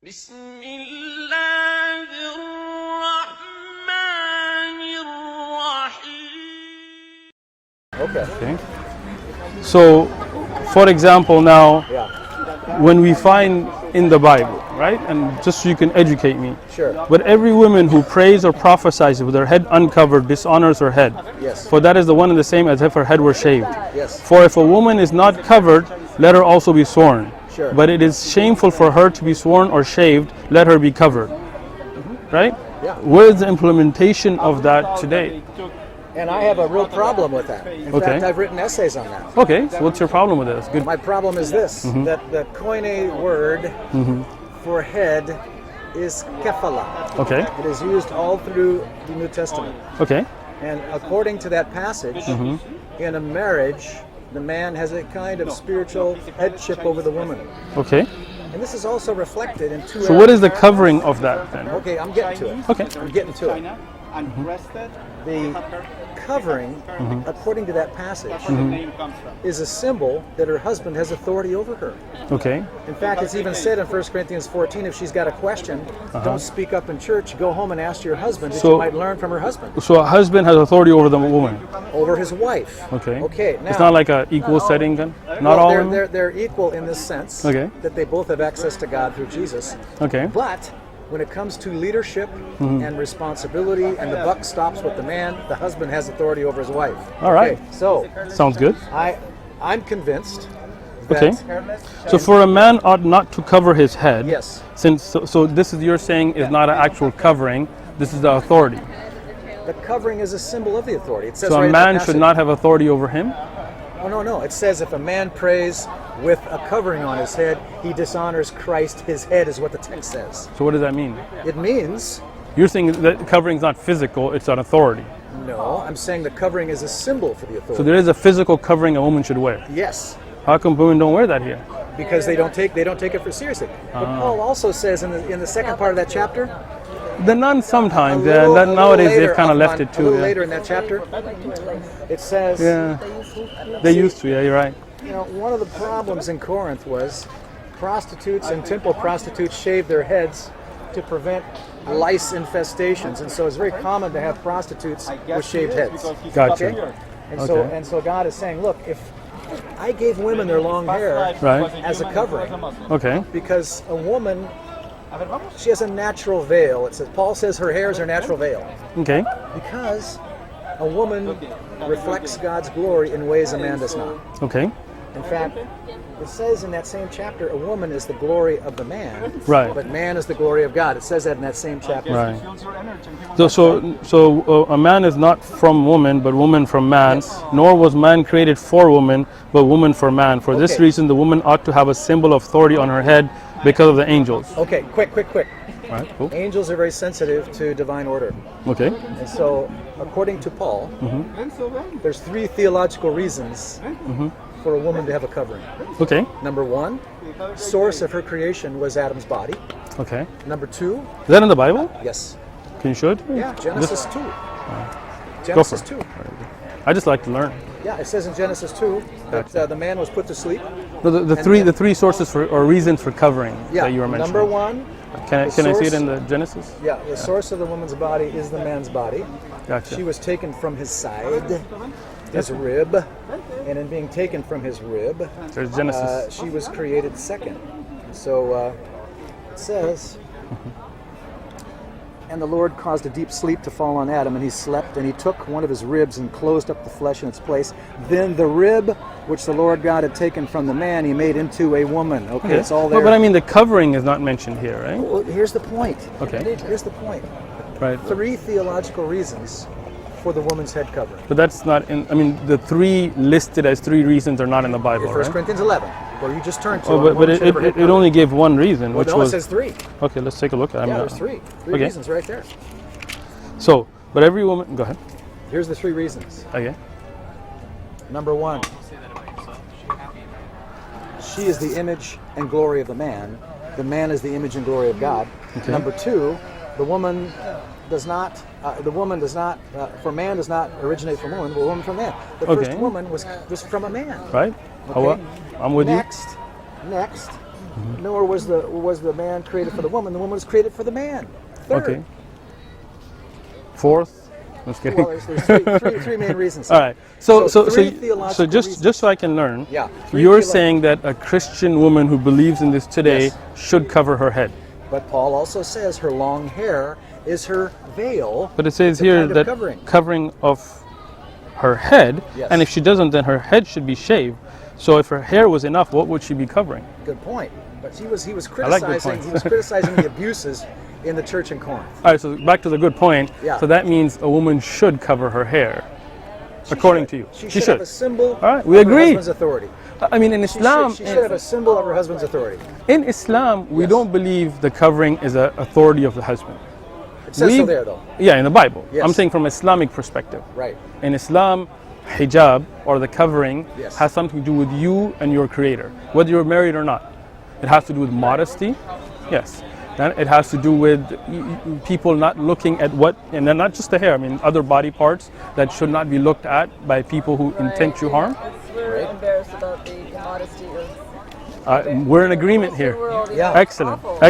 بسم الله الرحمن الرحيم. Okay. So, for example, now, when we find in the Bible, right, and just so you can educate me, Sure. but every woman who prays or prophesies with her head uncovered dishonors her head. Yes. For that is the one and the same as if her head were shaved. Yes. For if a woman is not covered, let her also be sworn. Sure. But it is shameful for her to be sworn or shaved, let her be covered. Right? Yeah. Where is the implementation of that today? And I have a real problem with that. In fact, I've written essays on that. Okay, so what's your problem with this? Good. My problem is this, that the Koine word for head is kefala. Okay, It is used all through the New Testament. okay, And according to that passage, in a marriage, the man has a kind of spiritual headship over the woman. okay. And this is also reflected in two So what is the covering of that then? Okay, I'm getting to it. Okay. I'm getting to it. The covering, according to that passage, is a symbol that her husband has authority over her. Okay, In fact, it's even said in 1 Corinthians 14, if she's got a question, don't speak up in church, go home and ask your husband, that So- you might learn from her husband, so a husband has authority over the woman. over his wife. Okay. Okay, now, It's not like a equal setting then? Not well, all they're, women? they're equal in this sense, Okay. that they both have access to God through Jesus. Okay, But when it comes to leadership and responsibility, and the buck stops with the man, the husband has authority over his wife. All right. Okay, so sounds good. I'm convinced that Okay. So for a man ought not to cover his head. yes, Since so this is you're saying is not an actual covering. This is the authority. the covering is a symbol of the authority. It says So right a in the man should passage. not have authority over him. Oh no! It says if a man prays with a covering on his head, he dishonors Christ. His head is what the text says. So what does that mean? It means You're saying that covering is not physical; it's an authority. no. I'm saying the covering is a symbol for the authority. So there is a physical covering a woman should wear. Yes. How come women don't wear that here? Because they don't take it for seriously. But Paul also says in the second part of that chapter, The nuns sometimes. a Yeah, little- that a little nowadays later, they've kind of Uthman, left it a too. little Yeah. later in that chapter, it says, Yeah, they used to. Yeah, you're right. you know, one of the problems in Corinth was prostitutes and temple prostitutes shaved their heads to prevent lice infestations, and so it's very common to have prostitutes with shaved heads. Gotcha. Okay? And Okay. so God is saying, look, if I gave women their long hair Right. as a covering, Okay. because a woman, she has a natural veil. It says Paul says her hair is her natural veil Okay. because a woman reflects God's glory in ways a man does not. Okay. In fact, it says in that same chapter, a woman is the glory of the man, Right. but man is the glory of God. It says that in that same chapter. Right. So a man is not from woman, but woman from man. Yes. Nor was man created for woman, but woman for man. For this Okay. reason, the woman ought to have a symbol of authority on her head because of the angels. Okay, quick. Right. Cool. Angels are very sensitive to divine order. Okay. And so, according to Paul, there's 3 theological reasons for a woman to have a covering. Okay. Number 1, source of her creation was Adam's body. Okay. Number 2, Is that in the Bible? yes, Can you show it to me? yeah, Genesis 2. Go for Genesis it. 2. I just like to learn. Yeah, it says in Genesis 2 that the man was put to sleep. No, the three sources for or reasons for covering Yeah, that you were mentioning. number 1, Can I the see it source- in the Genesis? yeah, the source of the woman's body is the man's body. Gotcha. She was taken from his side, his rib, and in being taken from his rib, There's Genesis. she was created second. So it says, and the Lord caused a deep sleep to fall on Adam, and he slept, and he took one of his ribs and closed up the flesh in its place. Then the rib which the Lord God had taken from the man, he made into a woman. Okay, it's all there. But I mean, the covering is not mentioned here, right? Well, here's the point. Okay. Here's the point. Right. 3 theological reasons for the woman's head covering. But that's not in. I mean, the 3 listed as 3 reasons are not in the Bible, 1 right? Corinthians 11, where you just turned to. Oh, but it only gave one reason, well, which no, was. it says 3. Okay, let's take a look at it. Yeah, there's 3. 3 Okay. reasons right there. So, but every woman. Go ahead. Here's the 3 reasons. Okay. Number 1, she is the image and glory of the man. The man is the image and glory of God. Okay. Number 2, the woman does not. For man does not originate from woman, but woman from man. The Okay. first woman was from a man. Right. Okay. I'm with Next, nor was the man created for the woman. The woman was created for the man. Third. Okay. Fourth. Just kidding. Well, there's three main reasons. All right. So three theological just so I can learn. Yeah. You're saying that a Christian woman who believes in this today Yes. should cover her head. But Paul also says her long hair is her veil. But it says the here kind of that covering of her head, Yes. and if she doesn't, then her head should be shaved. So if her hair was enough, what would she be covering? Good point. But he was I like good criticizing points. he was criticizing the abuses in the church in Corinth. All right, so back to the good point. Yeah. So that means a woman should cover her hair, She according should. to you. She should have a symbol All right, we of agree. her husband's authority. I mean, in She Islam, should have a symbol of her husband's authority. in Islam, we Yes. don't believe the covering is an authority of the husband. It says so there, though. Yeah, in the Bible. Yes. I'm saying from Islamic perspective. Right. In Islam, hijab, or the covering, Yes. has something to do with you and your creator, whether you're married or not. It has to do with modesty, yes. Then it has to do with people not looking at what, and then not just the hair, I mean other body parts that should not be looked at by people who intend you harm. We're embarrassed about the immodesty of We're in agreement here. Muslim world. Yeah. Excellent. Awful.